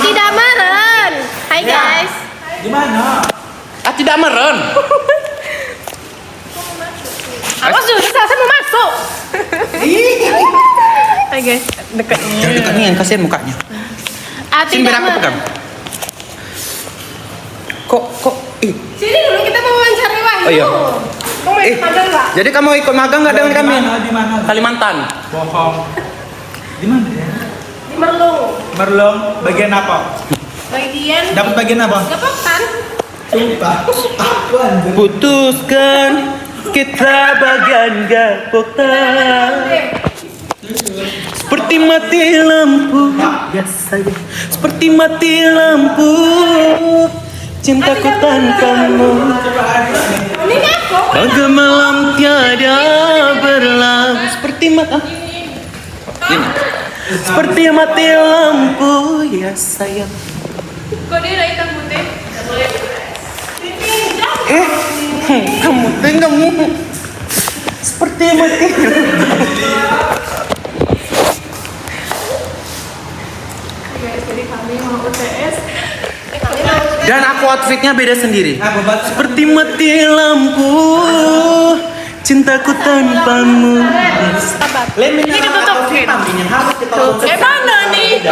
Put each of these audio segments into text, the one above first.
tidak meren. Hai guys. Di mana? Tidak meren. Aku sudah saya mau masuk. Hai guys, dekatnya. Jangan dekat nih yang kasihan mukanya. Sini biar aku pegang. Kok Sini dulu kita mau wawancara Wahyu. Oh iya. Kamu mau magang nggak? Jadi kamu ikut magang nggak dengan kami? Di mana? Kalimantan. Bohong. Di mana ya? Di Merlung. Merlong, bagian apa? Bagian. Dapat bagian apa? Gapokan. Sumpah. Aku anjir. Putuskan kita bagian gapokan. Seperti mati lampu. Biasa ya. Seperti mati lampu. Cintaku tanpamu. Ini aku. Bagai malam tiada berlalu. Seperti mata. Ini. Seperti mati lampu ya sayang. Kok dia udah hitam putih? Kamu seperti mati. Jadi kami mau UTS. Dan aku outfitnya beda sendiri. Seperti Seperti mati lampu, cintaku tanpamu. Ini ditutupin. Mana nih?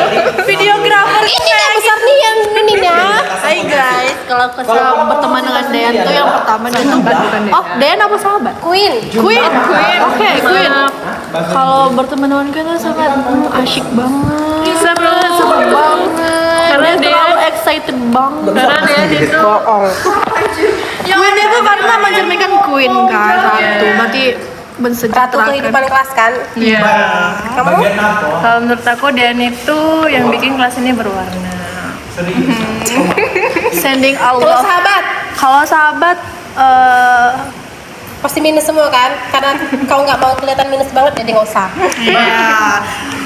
Videografer ini yang besar nih yang ininya. Hai guys, kalau kesal berteman dengan Dean tuh yang pertama dan sahabat bukan Dean. Oh, Dean apa sahabat? Queen. Oke, Queen. Kalau berteman dengan kita sangat asyik banget. Seru banget. Karena dia terlalu excited banget. Karena dia itu bohong. Queen itu karena mencerminkan Queen kan satu. Berarti mensejahterakan kehidupan kelas kan? Iya. bagian apa? Kalau menurut aku Dan itu yang bikin kelas ini berwarna. Sending Allah. Kalau sahabat pasti minus semua kan? Karena kau nggak mau kelihatan minus banget jadi nggak usah. Iya.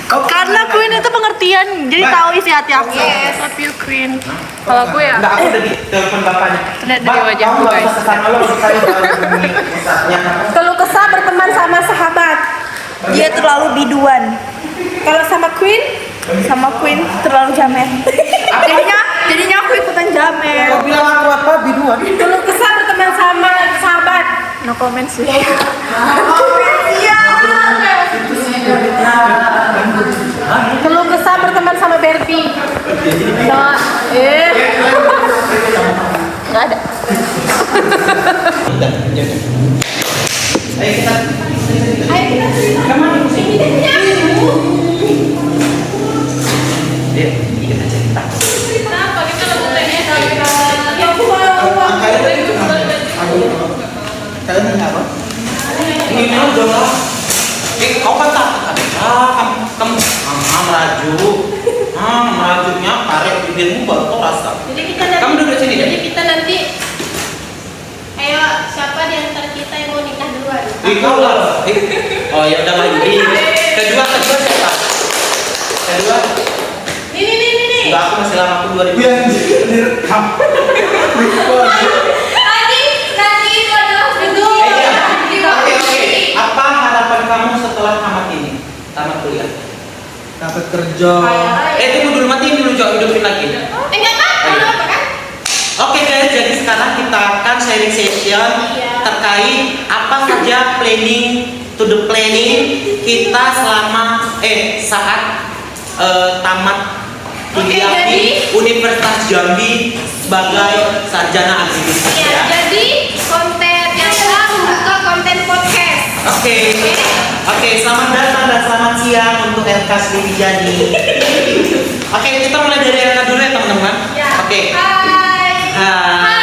Karena Queen itu pengertian, jadi tahu isi hati aku. Yes. Love you Queen. Kalau aku ya, Enggak, aku udah di telepon bapaknya. terlihat dari wajahku guys. Kalau kesah berteman sama sahabat, Dia terlalu biduan. kalau sama Queen, Sama Queen terlalu jamet. Jadinya aku ikutan jamet. Kau bilang aku apa? Biduan. kalau kesah berteman sama sahabat, No comment sih. kalau kesah berteman sama Barbie, nggak ada. Ayo kita. Ayo kita cerita. Ini dia punya aku. Iya, kita cerita. Kenapa kita lakukannya ya aku mau uang. Kalian apa? Ini udah. Kau kan tak. Kamu merajunya karet bibirmu baru kau rasa. Jadi kita nanti, Kamu duduk sini, jadi kita nanti, ayo siapa di antara kita yang mau nikah duluan? Kau lah. Oh ya udah lagi. Kedua siapa? Kedua. Nih. Enggak, aku masih lama, aku 2000. Iya, direkam. Tadi itu adalah bentuk. Oke. Apa harapan kamu setelah tamat ini? Tamat kuliah. Dapat kerja. Tunggu dulu, matiin dulu, Jok, hidupin lagi. Enggak apa kan? Oke guys, jadi sekarang kita akan sharing session terkait apa saja planning kita selama saat tamat kuliah di Universitas Jambi sebagai sarjana agribisnis ya. Jadi konten yang kita membuka konten podcast. Oke, selamat datang dan selamat siang untuk RK Sriwijadi. Oke, kita mulai dari RK dulu ya teman-teman. Oke. Hai.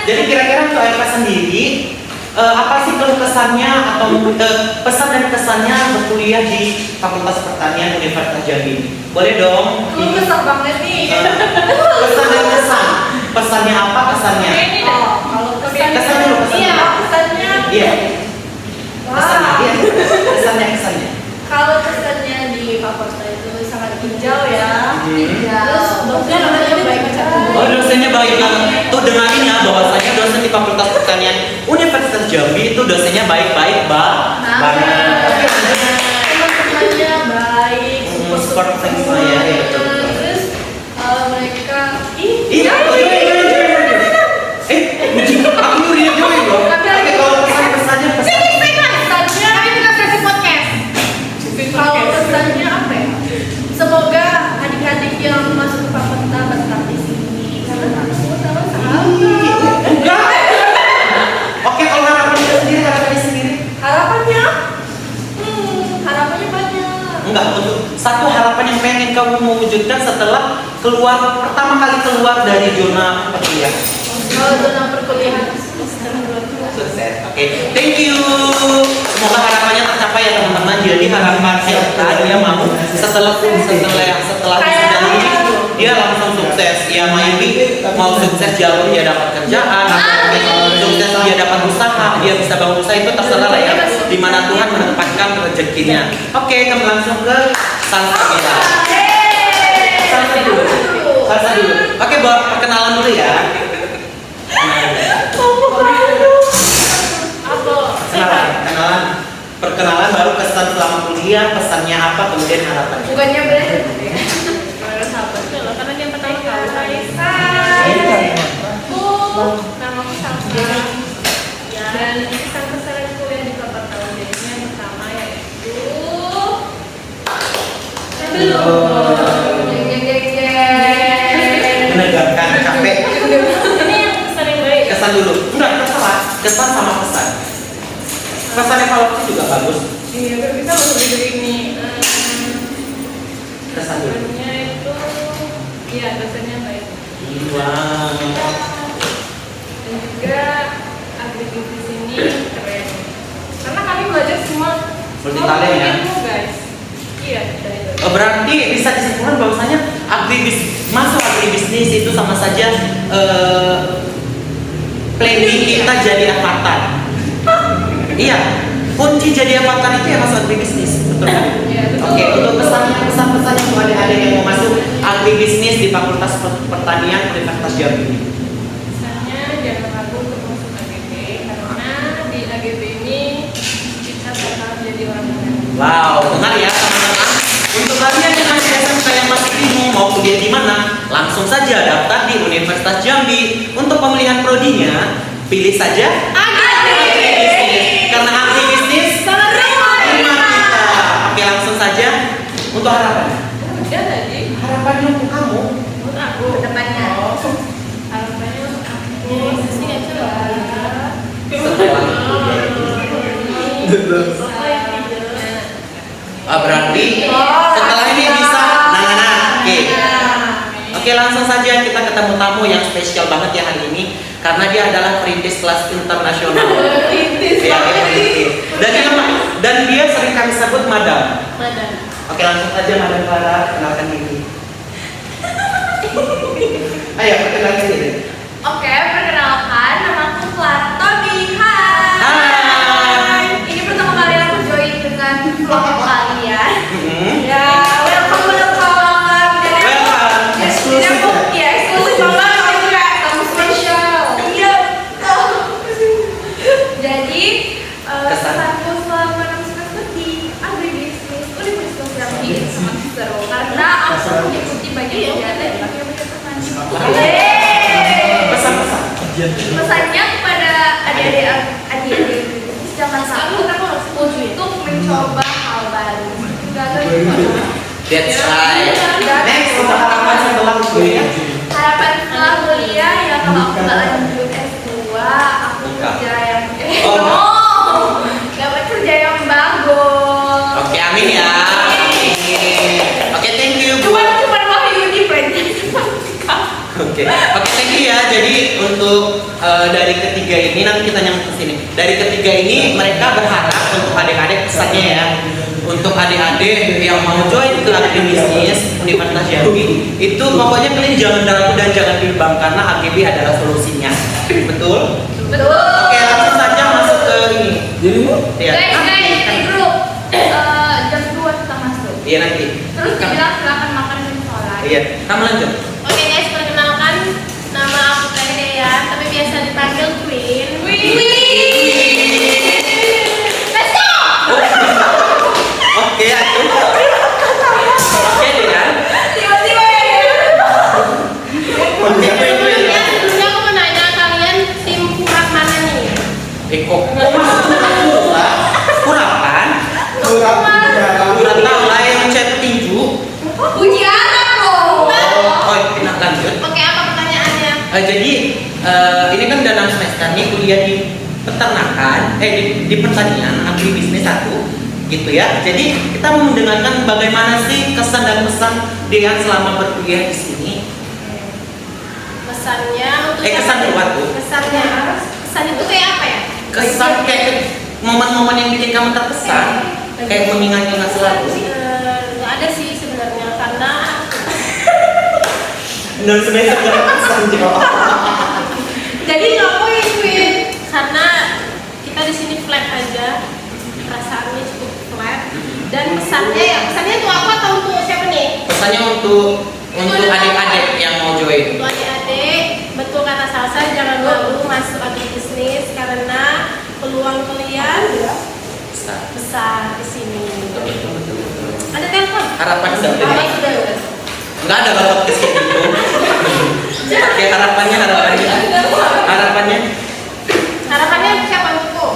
Jadi kira-kira untuk RK sendiri apa sih keluh kesannya atau pesan dan kesannya berkuliah di Fakultas Pertanian Universitas Jambi? Boleh dong? Kesel banget nih. Pesan dan kesan. Pesannya apa kesannya? Kalau Kesannya dulu, kesannya. Iya, pesannya. Iya. Kesannya. Kalau kesannya di fakultas itu sangat hijau ya. Terus dosennya namanya baik macam. Oh, dosennya baik banget. Tuh dengarin ya bahwasanya dosen di Fakultas Pertanian Universitas Jambi itu dosennya baik-baik banget. Oke, Teman-temannya baik, support saya ya. terus diwujudkan setelah pertama kali keluar dari zona perkuliahan? Kalau zona perkuliahan Sukses. Oke, thank you. Semoga harapannya tercapai ya teman-teman. Jadi harapan Silta dia mau setelah sudah ini dia langsung sukses. Ya maybe mau sukses jalur dia dapat kerjaan, atau sukses dia dapat usaha, dia bisa bangun usaha itu terserah lah ya. Di mana Tuhan menempatkan rezekinya. Oke, kami langsung ke Salsabila. Salsa dulu. Oke, buat perkenalan dulu ya. Perkenalan baru kesan selama kuliah, pesannya apa, kemudian harapannya. Bukannya belajar. sahabat loh, karena dia pertama kali. Nama aku Salsa. Dan kesan-kesan kuliah di 4 tahun ini yang pertama yaitu Menegakkan capek. Ini yang kesan yang baik. Kesan dulu. Enggak, terserah. Kesan sama pesan. Pesan evaluasi juga bagus. Iya, tapi kita harus belajar ini. Kesan dulu. Kesannya itu, iya kesannya baik. Wow. Dan juga aktivitas ini keren. Karena kami belajar semua Multitalent ya? ilmu, guys. Iya, dari itu. Berarti bisa disimpulkan bahwasanya masuk agribisnis itu sama saja planning kita jadi avatar. Iya, kunci jadi avatar itu ya masuk agribisnis, betul kan? Iya, betul. Oke, untuk pesan-pesan untuk adik-adik yang mau masuk agribisnis di Fakultas Pertanian Universitas Jambi. Misalnya jangan ragu untuk masuk AGB karena di AGB ini kita bakal jadi orang keren. Wow, dengar ya teman-teman. Untuk kalian yang masih SMK yang masih bingung mau kuliah di mana, langsung saja daftar di Universitas Jambi. Untuk pemilihan prodinya, pilih saja agribisnis. Karena agribisnis rumah kita. Oke, langsung saja untuk harapan. Udah tadi Harapannya untuk kamu. untuk aku depannya. Harapannya untuk aku sih nggak coba. Berarti setelah ini bisa. Oke, langsung saja kita ketemu tamu yang spesial banget ya hari ini karena dia adalah perintis kelas internasional. Iya, perintis. Dan dia sering kami sebut Madam. Oke, langsung saja Madam Farah kenalkan diri. Ayo, perkenalkan diri. Oke, perkenalkan nama aku Platoni. Hai. Hai. Ini pertama kali aku join dengan vlog kalian. Ya, welcome. Welcome. Jadi aku ya eksklusif banget aku juga kamu spesial. Iya. Jadi kesanku selama 6 semester di agribisnis Universitas Jambi itu sangat seru karena aku mengikuti banyak kegiatan yang punya teman. Pesan-pesan. Pesannya kepada adik-adik jangan takut untuk mencoba hal baru. Gagal itu. That's right. Next, untuk harapan setelah kuliah. Harapan setelah kuliah ya kalau aku nggak lanjut S2, aku kerja yang dapat kerja yang bagus. Oke, amin ya. Amin. Oke, thank you. Cuman Wahyu di brand. Oke, thank you ya. Jadi untuk dari ketiga ini nanti kita nyambung ke sini. Dari ketiga ini mereka berharap untuk adik-adik pesannya ya. Untuk adik-adik yang mau join ke agribisnis Universitas Jambi, itu pokoknya kalian jangan ragu dan jangan bimbang karena AGB adalah solusinya. Betul? Betul. Oke, langsung saja masuk ke ini. Ya. Guys, di grup jam 2 kita masuk. Iya nanti. Terus dibilang silakan makan dan sholat. Iya, kamu lanjut. Oke guys, perkenalkan nama aku Kak Dean, tapi biasa dipanggil Queen. Let's go. Oke, aku. Oke, Dean. Tiba-tiba Oke, Sebelumnya aku mau nanya kalian tim kurang mana nih? kok kurapan? Kurang tahu lah yang chat tinju. ujian aku. Oh, enak lanjut. Oke, apa pertanyaannya? Jadi ini kan udah 6 semester nih kuliah di peternakan, di pertanian agribisnis 1. gitu ya. Jadi kita mau mendengarkan bagaimana sih kesan dan pesan Dean selama berkuliah di sini. Pesannya untuk Kesan buat tuh. Kesan itu kayak apa ya? Kesan kayak momen-momen yang bikin kamu terkesan, kayak mengingat-ingat selalu. Nggak ada sih sebenarnya karena Dan sebenarnya terkesan juga. jadi ngapain Win? Karena kita di sini flat aja, perasaannya cukup flat. Dan pesannya itu apa atau untuk siapa nih? Pesannya untuk adik-adik yang mau join. Untuk adik-adik, betul kata Salsa, jangan malu masuk agribisnis karena peluang kalian besar di sini. Ada telepon? Harapan sudah Harapan sudah. Enggak ada bapak kayak gitu. Oke, harapannya Harapannya siapa untukku?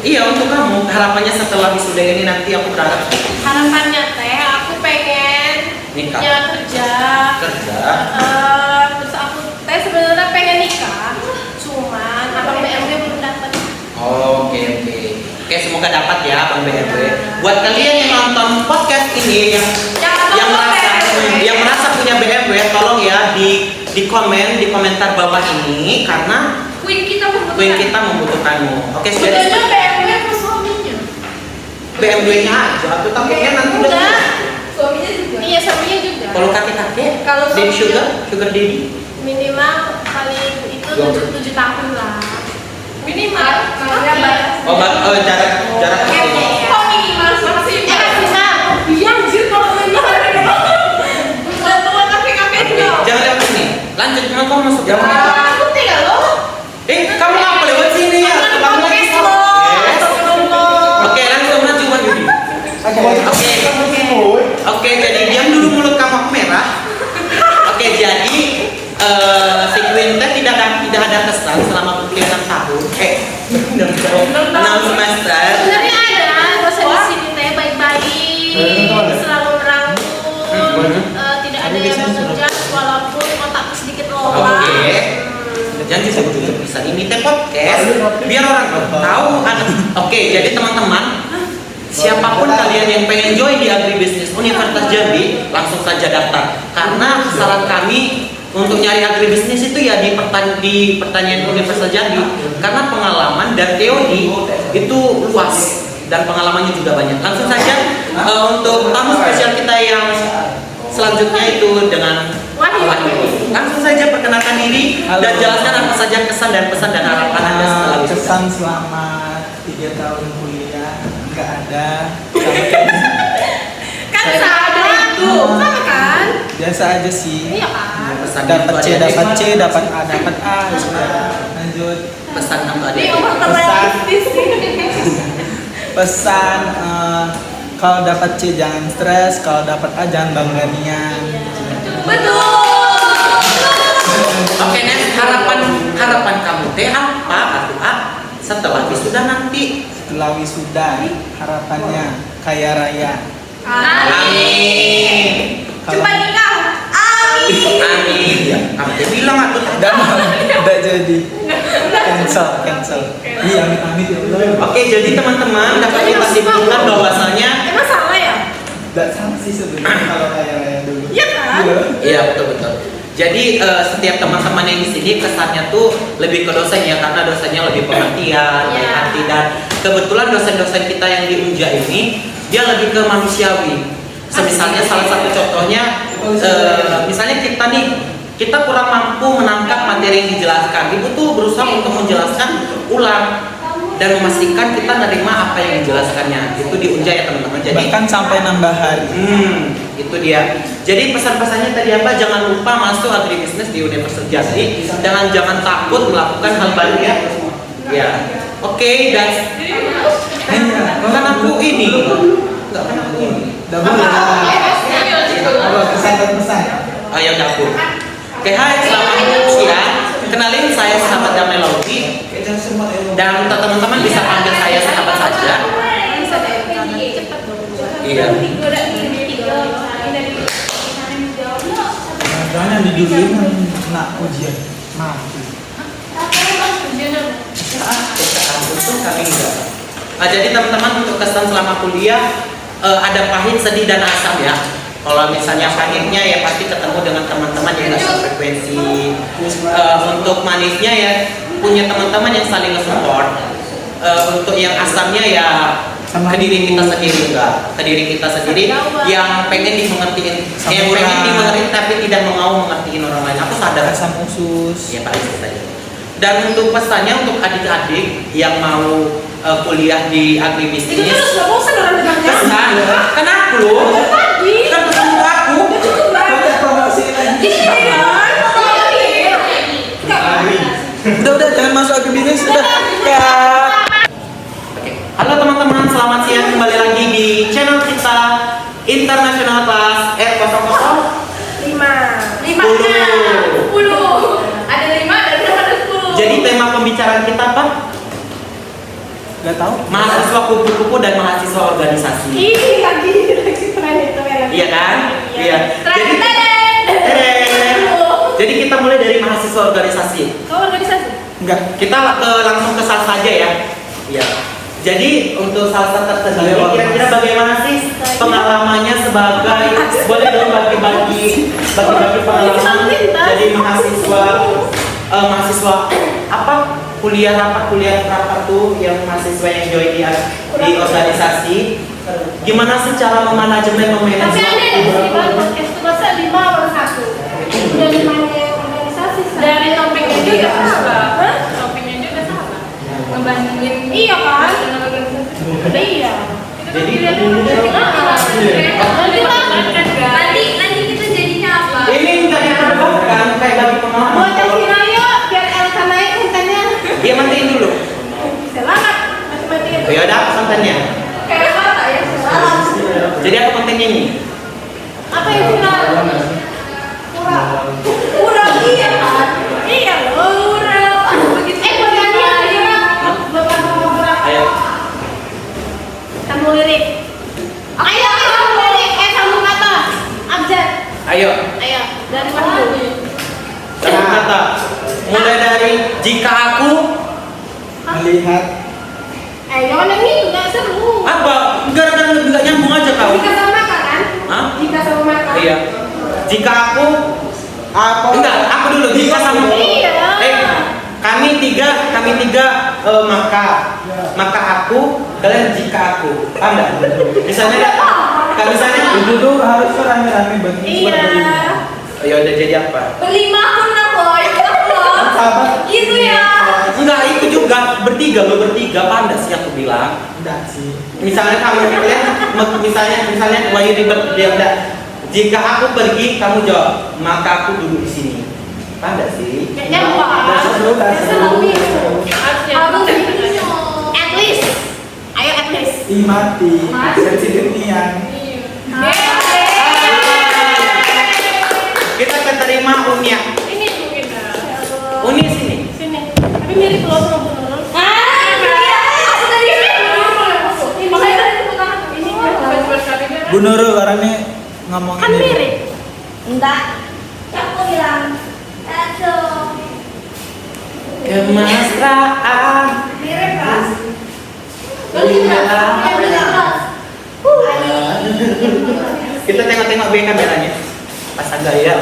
ya untuk kamu. Harapannya setelah wisuda ini nanti aku berharap Harapannya teh aku pengen nikah. ya kerja. Terus aku teh sebenarnya pengen nikah, cuman abang BMW belum dapat. Oke. Oke, semoga dapat ya Bang BMW. Buat kalian yang nonton podcast ini yang merasa punya BMW, tolong ya di komentar bawah ini karena Queen kita membutuhkanmu. Oke, Sebenarnya sudah. BMW apa suaminya? BMW-nya aja, aku takutnya nanti udah. Enggak. Suaminya juga. Iya, suaminya juga. Kalau kakek-kakek, Kalau daddy suaminya- sugar daddy. Minimal paling itu 7 tahun lah. Minimal. Jarak Kok minimal sih? Maksimal. Iya, anjir kalau minimal. Bukan buat kakek-kakek dong. Jangan lewat sini. Lanjut, kamu masuk. Aku tinggal loh. Kamu ngapa lewat sini ya? Kamu lagi Oke, langsung maju Yudi. Oke, jadi diam dulu mulut kamu merah. Oke, jadi si Queen teh tidak ada kesan selama kuliah 6 tahun. 6 semester. Sebenarnya ada dosen di sini teh baik-baik, selalu merangkul, tidak ada yang mengejar walaupun otakku sedikit lowak. Oke. Jangan disebut bisa ini teh podcast biar orang tahu. Oke, jadi teman-teman, siapapun kalian yang pengen join di agribisnis Universitas Jambi, langsung saja daftar. Karena saran kami untuk nyari agribisnis itu ya di pertanian Universitas Jambi, karena pengalaman dan teori itu luas dan pengalamannya juga banyak. Langsung saja untuk tamu spesial kita yang selanjutnya itu dengan Wahyu. Langsung saja perkenalkan diri dan jelaskan apa saja kesan dan pesan dan harapan Anda setelah wisuda. Kesan selama 3 tahun kuliah nggak ada. Kan ada itu, sama kan? Biasa aja sih. Iya kan? Pesan Dapat C, itu dapat ada C, dapat A, dapat A. Sudah. Lanjut. pesan untuk Ini adik. orang terrealistis sih. Pesan kalau dapat C jangan stres, kalau dapat A jangan bangga nian. Betul. Oke, Nes, harapan kamu teh apa atau setelah wisuda nanti? Setelah wisuda harapannya kaya raya. Amin. Cepat nikah. Amin. Amin. Ya, kamu teh bilang atuh. Udah jadi. Cancel. Iya, amit ya Allah. Oke, jadi teman-teman dapat kita simpulkan bahwasanya Emang salah ya? Nggak sama sih sebenarnya kalau kaya raya dulu. Iya kan? iya betul. Jadi setiap teman-teman yang di sini kesannya tuh lebih ke dosen ya, karena dosennya lebih pengertian, baik Iya. hati, dan kebetulan dosen-dosen kita yang di Unja ini dia lebih ke manusiawi. Misalnya salah satu contohnya, misalnya kita kurang mampu menangkap materi yang dijelaskan, ibu tuh berusaha untuk menjelaskan ulang dan memastikan kita menerima apa yang dijelaskannya. Itu di Unja ya teman-teman. Jadi Bahkan sampai nambah hari. itu dia. Jadi pesan-pesannya tadi apa? Jangan lupa masuk agribisnis di Universitas Jambi. Jangan takut melakukan hal baru ya. Ya. Oke, dan kan aku ini. Enggak kan aku ini. Udah boleh. Apa pesan? Ayo dapur. Oke, hai, selamat siang. Kenalin saya sahabat Damai Lauti. Dan teman-teman bisa panggil saya sahabat saja. Cepat dong. Iya. Jangan diduluin nak ujian. Mati. Itu kami enggak. Jadi teman-teman untuk kesan selama kuliah ada pahit, sedih dan asam ya. Kalau misalnya pahitnya ya pasti ketemu dengan teman-teman yang nggak sefrekuensi. Untuk manisnya ya punya teman-teman yang saling support. Untuk yang asamnya ya ke diri kita sendiri enggak, ke diri kita sendiri yang pengen dimengertiin, yang pengen dimengerti tapi tidak mau mengertiin orang lain. Aku sadar Asam usus. ya paling saja. Dan untuk pesannya untuk adik-adik yang mau kuliah di agribisnis, Itu kan sudah bosan orang bilangnya. kesan, kan aku loh, Tadi. kan pesan untuk aku. Pakai promosi lagi. Udah jangan masuk agribisnis udah. Ya. Halo teman-teman, selamat siang kembali lagi di channel kita International Class R00 Lima. 10. Ada 5 dan ada 10. Jadi tema pembicaraan kita apa? Gak tahu. Mahasiswa kupu-kupu dan mahasiswa organisasi. Ini lagi keren itu ya. Iya kan? Iya. Jadi, Tadadadad. jadi kita mulai dari mahasiswa organisasi. Kau organisasi? Enggak. Kita langsung ke salsa aja ya. Iya. Jadi untuk salsa tersendiri kira-kira bagaimana sih pengalamannya sebagai boleh dong bagi-bagi pengalaman jadi mahasiswa apa kuliah apa tuh yang mahasiswa yang join di organisasi gimana sih cara memanajemen Tapi ada di sini memanage podcast itu masa 5 orang 1. Dari mana organisasi? Dari topiknya juga salah. Hah? Topiknya juga salah. Ngebandingin. Iya kan? Iya. Jadi Nanti kita jadinya apa? ini nggak diperdebatkan kayak bagi pengalaman. Buat testin ayo biar Elsa naik kontennya. Dia matiin dulu. Selamat. Matiin. Ya udah apa kontennya? Kayak mata ya. Selamat. Jadi apa kontennya ini? Apa yang viral? Kurang iya kan? Iya loh, kurang. Pertanyaan ya. Bapak. Ayo. Sambung lirik. Ayo sambung lirik. Sambung kata. Abjad. Ayo. Ayo. Dari mana dulu? Satu kata. Mulai dari jika aku Melihat. Jangan yang ini nggak seru. apa? Gara-gara nggak nyambung aja kau. Jika sama makan kan? Hah? Jika sama makan. Iya. Jika aku Apa? enggak, aku dulu jika sama Iya. kami tiga maka aku kalian jika aku paham nggak? Misalnya misalnya Itu tuh harus rame-rame bagi Iya. ya udah jadi apa? Berlima pun lah boy. Sahabat. Itu ya. Enggak, itu juga bertiga paham nggak sih aku bilang? Enggak sih. Misalnya kamu kalian misalnya Wahyu dia udah jika aku pergi kamu jawab maka aku duduk di sini. Paham nggak sih? Kayaknya apa? Nggak seru. Harus minum. At least. Ayo at least. Ih mati. Sensitif nih yang. Kita keterima Unia. Ini mungkin. Uni sini. Sini. Tapi mirip loh sama Bu Nurul. Iya. Aku tadi ini makanya tadi tepuk tangan. Ini Bu Nurul orangnya ngomong kan ini. mirip. Enggak. Aku bilang. Aduh. Kemesraan. Mirip kan? Kita tengok-tengok be kameranya. Pasang gaya.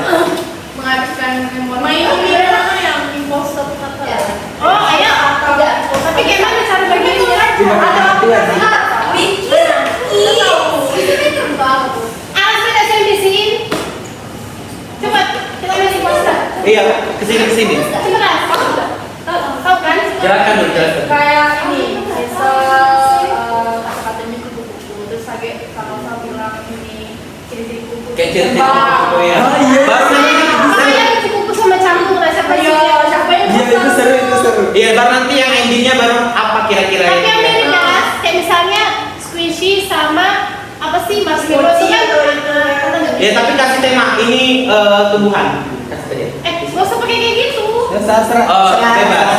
Menghabiskan memori. Main mirip apa yang imposter kata. Oh, ayo. Tapi gimana cara bagiannya? Ada apa? Bikin. Alas kita sini. Cepat, kita main imposter. Iya, kesini. Cepat. Tahu kan? Silakan dulu, silakan. Kayak ini, misal kata-katanya kupu-kupu, terus lagi kalau saya bilang ini ciri-ciri kupu. Kayak ciri-ciri kupu ya. Oh, iya. Baru nanti Apa yang kupu-kupu sama canggung lah siapa sih? Siapa yang Iya itu seru. Iya, baru nanti yang endingnya baru apa kira-kira Tapi yang mirip yang ya, kayak misalnya squishy sama apa sih marshmallow itu kan? ya tapi kasih tema ini tumbuhan. Kasih aja. Gak usah pakai kayak gitu. Ya sastra. Oh, bebas.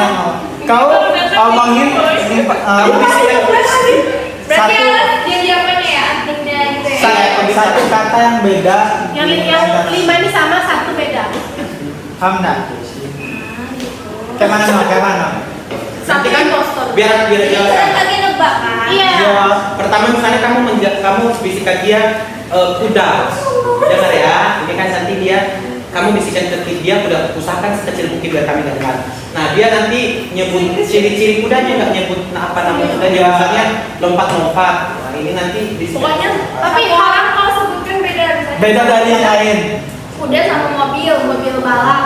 Kau ngomongin ini Pak. Kamu bisa ya. Berarti Satu. harus jadi apanya ya? Artinya gitu ya? Satu kata yang beda. Yang 5 ini sama, 1 beda. Hamna. Kayak mana? Nanti kan impostor. biar dia lagi nebak kan? Iya. Ya, pertama misalnya kamu bisikan dia kuda. Dengar ya, ini kan nanti dia kamu bisikan ke dia kuda, usahakan sekecil mungkin biar kami dengar. Nah, dia nanti nyebut ciri-ciri kudanya, nggak nyebut apa nama kudanya, misalnya lompat-lompat. Nah, ini nanti Pokoknya tapi orang kalau sebutkan beda misalnya. Beda dari yang lain. Kuda sama mobil balap.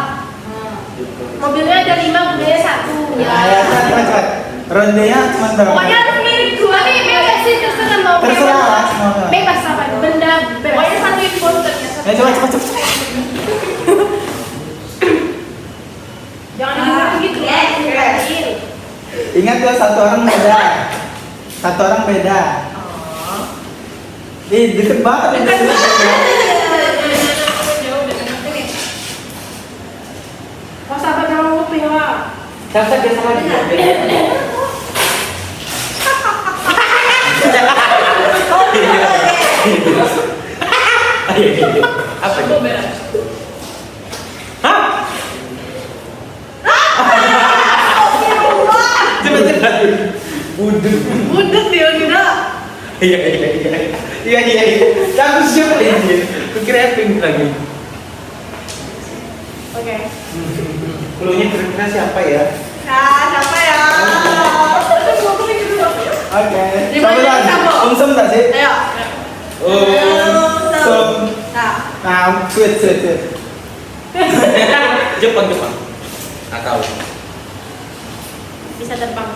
Mobilnya ada 5, kudanya 1. Nah, ya, cepat. Rondenya cuma berapa? Pokoknya harus mirip dua nih, bebas sih terserah mau Terserah, semoga. bebas apa benda pokoknya satu imposter ya. Ya, cepat. Jangan dibilang gitu ya. Ingat ya, satu orang beda. Ih, deket banget. Pas sampai jangan ngopi ya. Saya biasa lagi. Apa ini? Hah? Cepat. Budut dia tidak. Iya. Aku siapa ini? Kukira pink lagi. Oke. Cluenya kira-kira siapa ya? Nah, siapa ya? Oke. Dimana Coba lagi. kamu? Umsem tak sih? Ayo. Umsem. Nah, Nah, sweet. Jepang. Nggak tahu. Bisa terbang.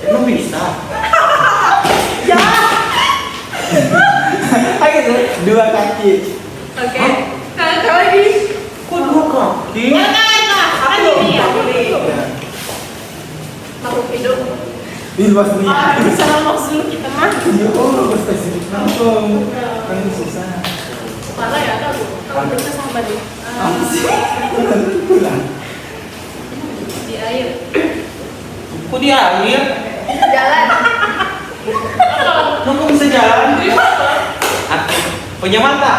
Emang bisa? Ayo tuh, 2 kaki. oke. Nah, lagi. Kok dua kaki? Kan ini ya. Makhluk hidup. Ih, luas nih. Bisa ngomong dulu kita mah. Ya Allah, spesifik langsung. Kan ini susah. Mana ya ada bu? Kalau bisa sahabat deh. Apa sih? Pulang. Di air. Kok di air? Jalan. Kok bisa jalan? Aku punya mata.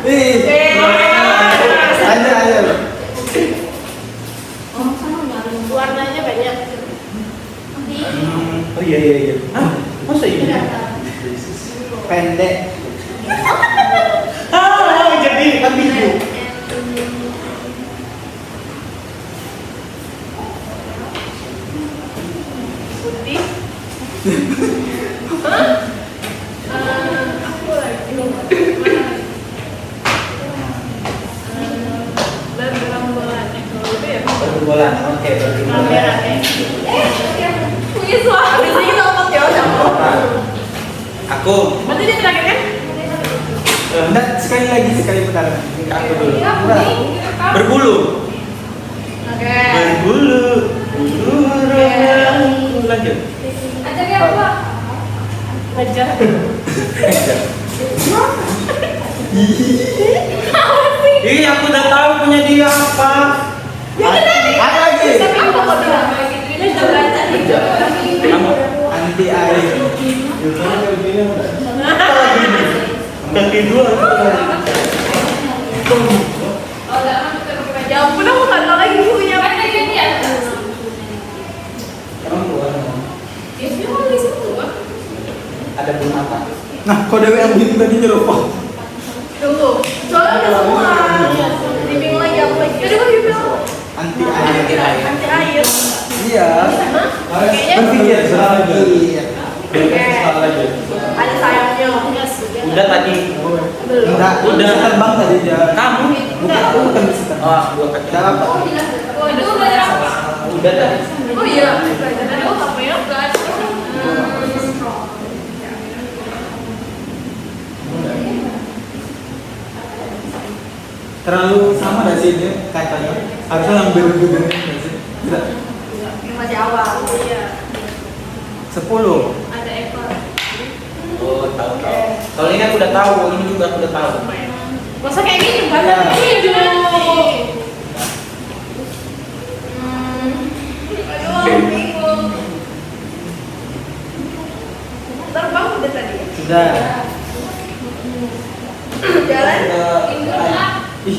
Ih. Ayo. Warnanya banyak. Oh iya. Hah? Masa iya? Pendek. Jadi ambigu. Putih. Aku lagi. Berbulan-bulan. Kalau itu ya. Berbulan. Oke, berbulan. Kamera punya suara. Habis ini kita lompat ya sama. Aku. Berarti dia terakhir kan? Enggak, sekali putaran. Aku dulu. Iya, kuning. Berbulu. Oke. Berbulu. Lanjut. Ajar ya apa? Ajar. Ih, aku udah tahu punya dia apa. Ada lagi. Tapi aku kok bilang ini sudah baca di Kamu. Anti air. Kaki dua. Ya ampun, aku nggak tahu lagi bukunya. Ada ini ya. Ini mau di situ kan? Ada bunga apa? Nah, kok Dewi yang bikin tadi nyerupok? Tunggu, soalnya udah semua. Briefing lagi aku lagi. Jadi mau briefing Anti air. anti air. Iya. Kayaknya Berpikir lagi. ada sayapnya. Udah tadi. Enggak, Udah. terbang tadi dia. Kamu? Bukan bisa terbang. Oh, dua kaki. Enggak apa. Oh, itu belajar apa? Udah tadi. Oh iya, belajar tadi aku apa ya? Enggak ada. Terlalu sama gak sih dia katanya? Harusnya yang biru-biru gak sih? Tidak. Masih awal. Iya. 10. Ada ekor. Oh, tahu. Kalau ini aku udah tahu, ini juga aku udah tahu. Masa kayak gini juga Iya. dulu. Aduh, bingung. Terbang udah tadi. Sudah. Jalan. Ih,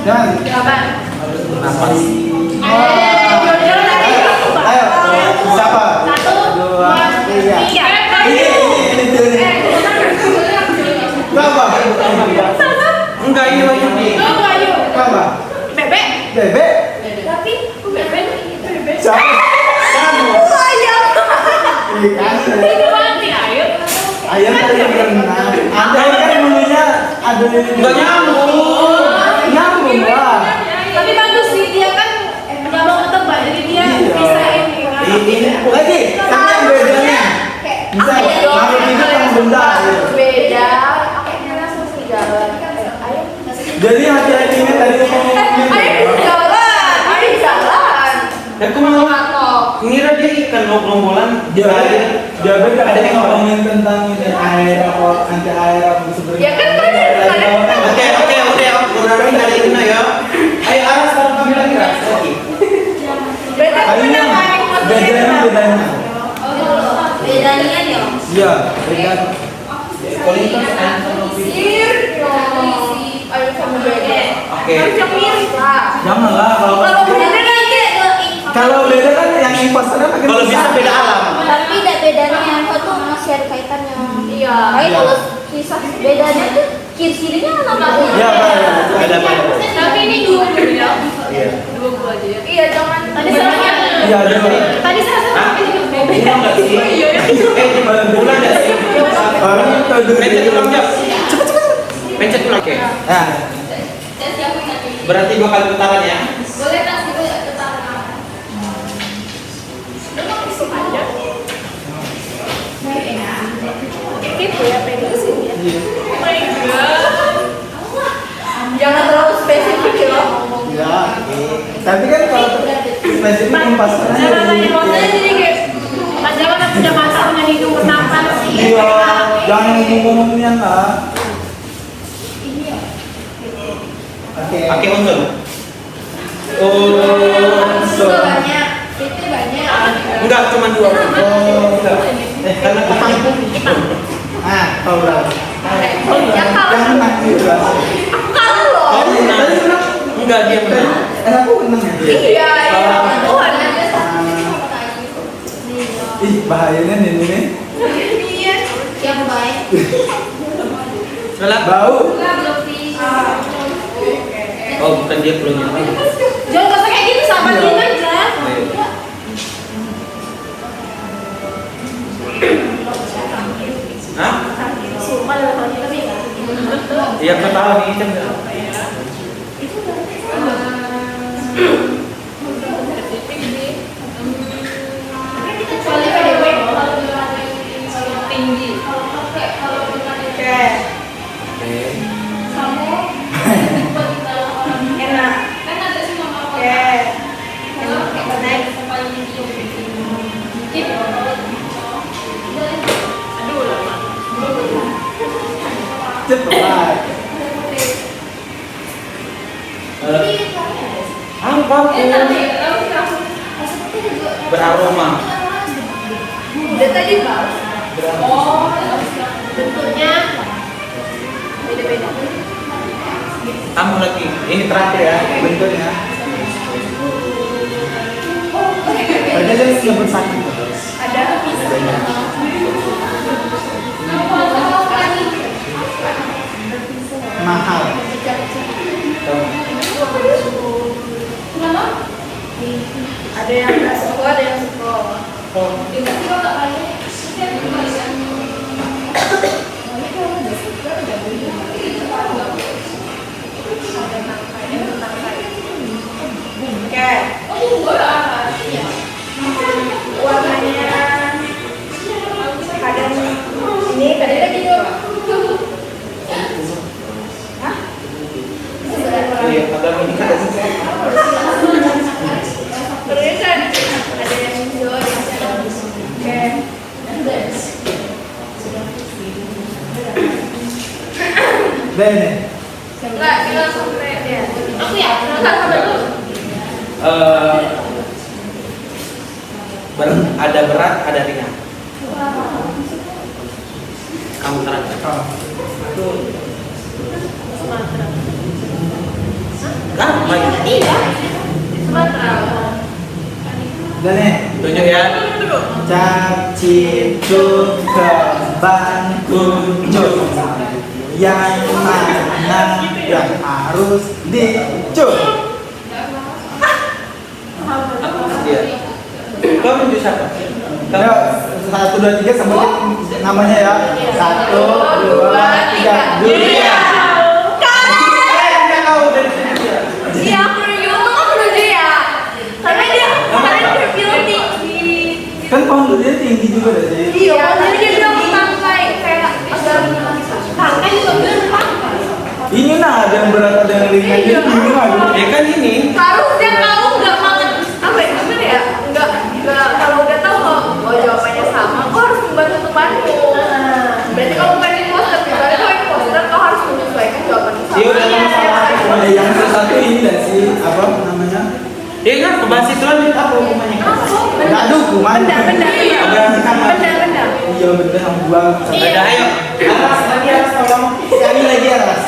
Jangan. Nafas. Ayo. Siapa? 1, 2, 3. Ini. Berapa? Enggak, ini Wahyudi. Berapa? Bebek. Bebek. Tapi bebek. Siapa? Kamu. Ikan. Ayam tadi yang berenang. Ada kan dulunya ada Enggak nyambung. nyambung lah. Tapi bagus sih dia kan nggak mau ketebak jadi dia bisa ini. Ini lagi kan yang bedanya. Bisa makhluk hidup yang benda. Gitu. Beda. Akhirnya langsung serigala. Ayo. Jadi hati-hatinya tadi ngomongin. Jalan. Aku mau ngira dia ikan gerombolan. Dia beda ada yang ngomongin tentang ini air apa anti air apa sebenarnya. Ya kan tadi. Oke, udah berarti dari ini ya. Ayo arah sekarang kami lagi ras. Oke. Kayaknya bedanya. Bedanya ya. Iya, beda. Kualitas Ayo sama beda. Oke. Janganlah Kalau beda nanti kalau beda kan yang imposternya makin Kalau bisa besar. beda alam. Tapi tidak bedanya kok tuh masih ada kaitannya. Iya. Kayak kalau kisah bedanya tuh ciri-cirinya apa? Iya, Beda. Tapi ini dua ya. Dua gua aja ya. Iya jangan. Tadi saya Iya, ada. Tadi saya tapi juga bebek. Bulan nggak sih? Bulan nggak sih? Orang itu Pencet ulang jam. Pencet ulang. Oke. Nah, Berarti 2 kali putaran ya. Boleh kasih gue ketawa. Gitu ya prediksi ya. Oh my god. Jangan terlalu spesifik ya ngomong. ya. Tapi kan kalau spesifik imposternya Jangan jadi tanya maksudnya jadi kayak jangan punya masalahnya hidung kenapa sih? iya, jangan ngomongnya lah. Oke. Pakai unsur. Unsur. Banyak. Itu banyak. Enggak, cuma 2. Enggak. Karena kupang. Ah, tahu berapa? Jangan nanti berapa? kalau Oh, menang. Enggak, dia menang. Aku menang ya. iya Tuhan Ih, bahayanya ini nih. Yang baik. Salah. Bau. Oh, bukan dia punya. Jangan usah kayak gitu sama dia aja. Hah? Sumpah dalam hal ini tapi ya. Iya, ketawa nih kan. Kecuali PDW tinggi. Oke. Enak. Oke. Next. Aduh lama. Cepat. Apa beraroma. udah tadi bang Bentuknya beda-beda. Kamu lagi. Ini terakhir ya. Bentuknya. Tadi dia sebut sakit. ada Mahal. ada yang nggak suka ada yang suka oke warnanya kadang ini kadang gitu Iya, ada menikah. Berbeda. Ada yang hijau, ada yang hitam. Oke. Bene. Enggak, kita langsung ke dia. Aku ya, enggak sama dulu. Ada berat, ada ringan. Kamu terakhir. sama ya. Iya. Sumatera. Udah nih. Tunjuk ya. Caci kembang kuncup, yang mana yang harus dicup? Iya. Kau tunjuk siapa? Ayo, 1, 2, 3 sebutin namanya ya. 1, 2, 3. Durian. Iya, aku juga menuju ya. Karena dia kemarin berbilang tinggi. Kan pohon durian tinggi juga deh sih. Iya, tapi dia bilang tangkai kayak agak tangkai juga bener. Ini nah ada yang berat ada yang ringan jadi bingung aduh. Ya kan ini. Harusnya kamu nggak makan apa ya gimana ya? Nggak kalau udah tahu kalau jawabannya sama, kau harus membantu temanmu. Berarti kalau pengen poster, misalnya kau yang poster, kau harus menyesuaikan jawabannya sama. Iya udah masalah. Ada yang satu ini dan si apa namanya? Iya kan kebahas itu lagi apa hukumannya? Enggak dukungan. Benda, iya. Benda. Iya benda yang buang. Ada ayo. Aras lagi Aras tolong. Sekali lagi Aras.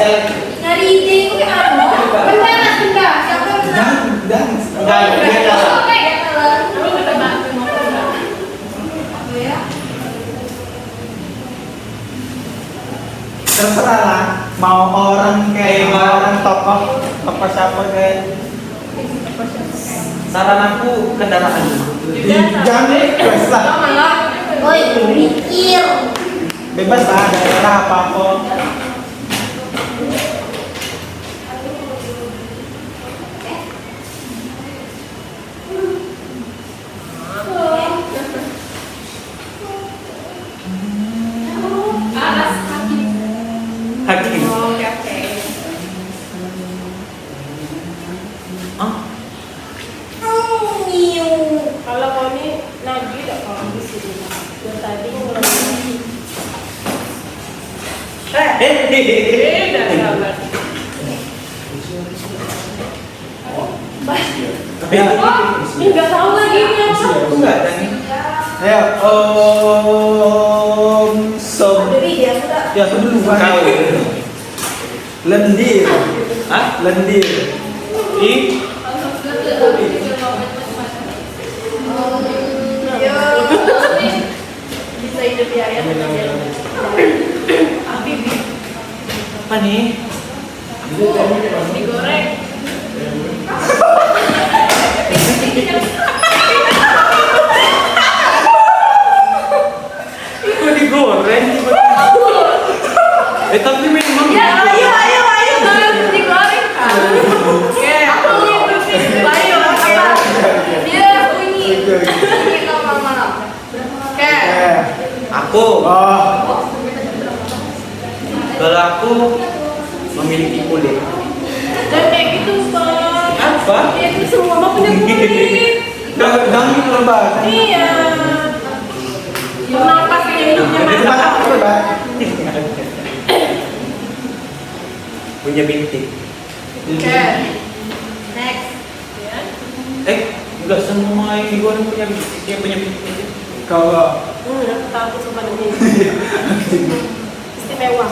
Nyari ide itu kan benda. Siapa yang benda? Dan Enggak, dia ada. Oke, ya kalau terserah lah mau orang kayak orang tokoh siapa kayak Saran aku kendaraan. jangan request lah Woi, mikir. bebas lah daerah apa kok Hakim. Oke. Ah, Kalau kau ini Nabi tidak kalau di sini. Dari tadi ngulangin. Beda sahabat. ya Nggak tahu lagi ini apa. aku enggak ada nih. ayo som Jadi dia sudah ya aku dulu Kau. lendir Hah? lendir I Bisa hidup di ayat. apa nih? Digoreng. Kok digoreng? Tapi memang Ayo. Digoreng kan. Oke. Aku ngikutin. Ayo. dia bunyi. Bunyi malam-malam. Oke. aku. oh Kalau aku memiliki kulit. Dan kayak gitu Bang. Apa? Ya itu semua mah punya kulit. jangan gitu loh Mbak. Iya. Bernafas kayak hidupnya Itu mana? Mbak, apa, Mbak? Punya bintik. Oke. Next. Ya. Enggak semua yang digoreng punya bintik. Dia punya bintik. Kalau Aku takut sama ini. Istimewa.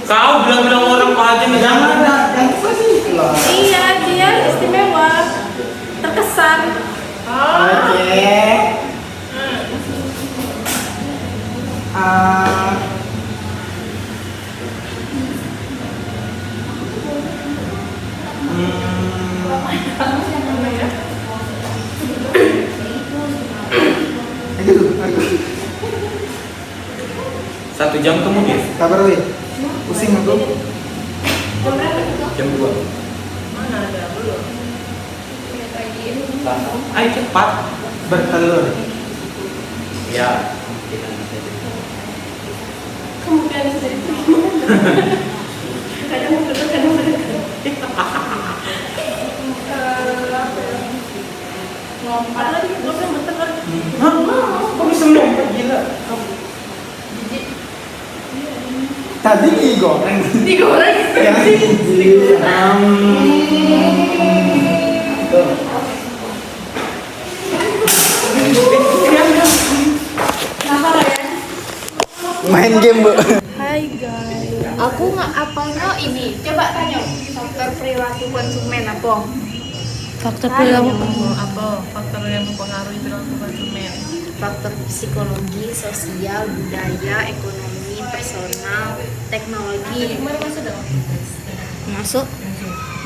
Kau bilang-bilang orang kau aja nggak jangan jangan. yang positif lah. Iya, dia istimewa. Terkesan. Oke. Satu jam kemudian. Kabar weh. Pusing aku. Jam 2. Mana ada belum? Ayo cepat. Bertelur. Ya. Kemudian sudah kadang betul, kadang betul. Lompat lagi, gue bilang betul kan? Hah? Kok bisa melompat gila? Tadi digoreng. Digoreng. Yang ini. Kenapa ya? Main game, Bu. Hai Hai guys. Aku nggak apalnya ini. Coba tanya faktor perilaku konsumen apa? Faktor perilaku Apa faktor yang mempengaruhi perilaku konsumen? Faktor psikologi, sosial, budaya, ekonomi, personal, teknologi. Kemarin masuk dong. Masuk?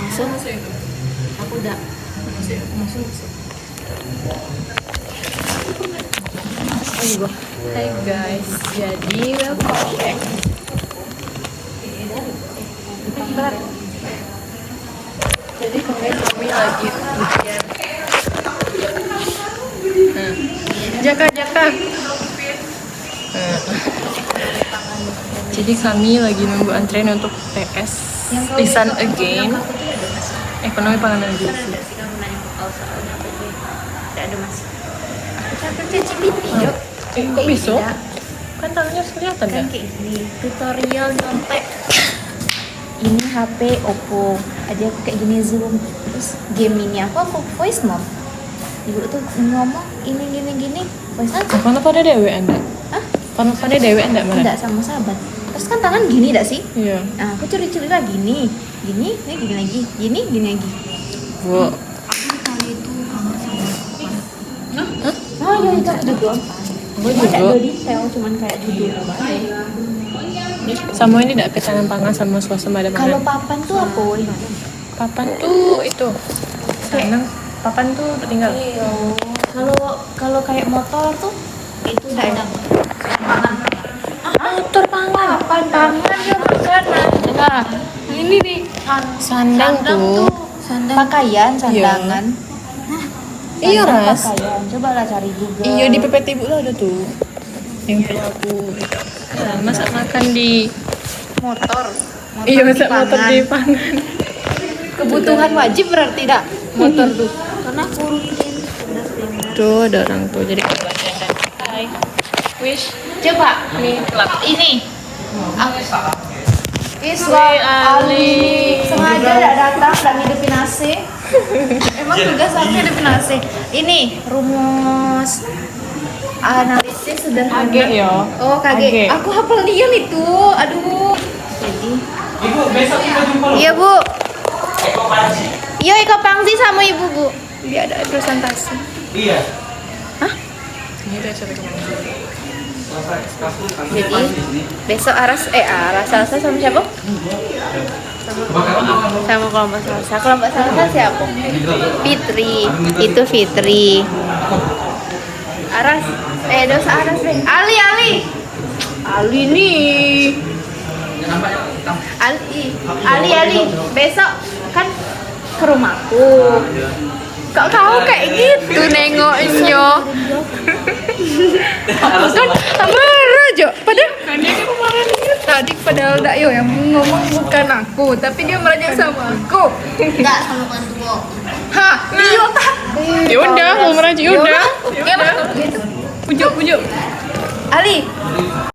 Masuk? Aku udah. Masuk. Hai guys, jadi welcome back. Jadi kemarin kami lagi ujian. Jaka. Jadi kami lagi nunggu antrian untuk TS Listen Again Ekonomi Pangan dan Gizi. Tidak ada masuk. Kita cuci pipi yuk. Kok bisa? Kan tangannya harus kelihatan ya? Kan kayak gini. Tutorial nyontek. Ini HP Oppo. Aja aku kayak gini zoom. Terus game ini aku voice mom. Ibu tuh ngomong ini voice aja. Mana pada dewe anda? Hah? Mana pada dewe anda mana? Enggak sama sahabat. Terus kan tangan gini enggak sih? Iya. Nah, aku curi-curi lagi gini lagi. Gini lagi. Bu. Oh iya itu ada doang. Gue Ada juga. dua detail cuman kayak judul aja. Sama ini tidak kecangan pangan sama suasana Kalau mana? papan tuh apa woy? Papan tuh itu. Senang. Papan tuh tinggal. Kalau kayak motor tuh itu ada Motor pangan. papan ya makanan. Nah, ini nih Sandang tuh. pakaian sandangan. Iya, Sandang Ras. Pakaian. Coba lah cari Google. Iya di PPT Ibu lah ada tuh. Yang perilaku itu. Nah, masak makan di motor. iya masak motor pangan. di pangan. Kebutuhan wajib berarti tidak motor tuh. Karena aku rutin. Tuh ada orang tuh jadi kebagian dan hai. Wish. Coba Nih lap. ini. Wih, Ali. Sengaja tidak datang dan hidupin AC. Emang tugas aku hidupin AC. Ini rumus analisis sederhana. Age yo. Oh Age. kage. Aku hafal dia itu. Aduh. Jadi. Ibu, besok kita jumpa loh. Iya bu. Eko Panji. Iya Eko Pangsi sama ibu bu. Dia ada presentasi. Iya. Ini dia coba kemana? Jadi besok Selasa sama siapa? Sama kelompok Selasa. Kelompok Selasa siapa? Fitri. Itu Fitri. Dosa Aras deh. Ali nih. Ali. Besok kan ke rumahku. Kok kau kayak gitu nengoknya? Kan marah Jo. Padahal enggak yo yang ngomong bukan aku, tapi dia marahnya sama aku. Enggak sama bantu. Hah, iya tak? Ya udah, mau merajuk udah. Oke lah kalau gitu. Pujuk. Ali,